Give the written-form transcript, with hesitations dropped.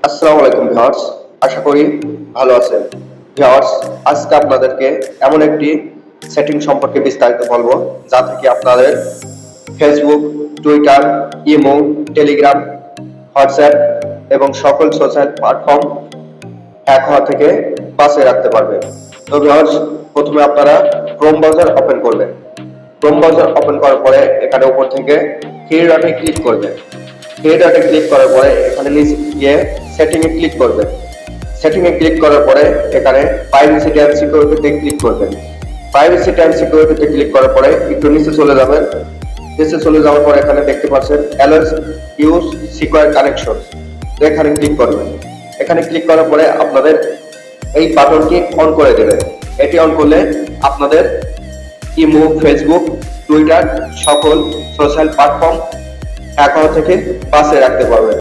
আসসালামু আলাইকুম ভিউয়ার্স, আশা করি ভালো আছেন। ভিউয়ার্স, আজকে আপনাদেরকে এমন একটি সেটিং সম্পর্কে বিস্তারিত বলবো যা থেকে আপনাদের Facebook, Twitter, imo, Telegram, WhatsApp এবং সকল সোশ্যাল প্ল্যাটফর্ম হ্যাক হওয়া থেকে বাঁচিয়ে রাখতে পারবেন। তো ভিউয়ার্স, প্রথমে আপনারা ক্রোম ব্রাউজার ওপেন করবেন। ক্রোম ব্রাউজার ওপেন করার পরে এখানে উপর থেকে থ্রি ডটে ক্লিক করবেন। থ্রি ডটে ক্লিক করার পরে এখানে নিচে গিয়ে সেটিং এ ক্লিক করবেন। সেটিং এ ক্লিক করার পরে এখানে প্রাইভেসি অ্যান্ড সিকিউরিটিতে ক্লিক করবেন। প্রাইভেসি অ্যান্ড সিকিউরিটিতে ক্লিক করার পরে একটু নিচে চলে যাবেন। নিচে চলে যাওয়ার পরে এখানে দেখতে পাচ্ছেন অ্যালাউস ইউজ সিকিউর কানেকশন, এখানে ক্লিক করবেন। এখানে ক্লিক করার পরে আপনাদের এই বাটনটি অন করে দেবেন। এটি অন করলে আপনাদের ইমো, ফেসবুক, টুইটার সকল সোশ্যাল প্ল্যাটফর্ম হ্যাক হওয়া থেকে বাঁচিয়ে রাখতে পারবেন।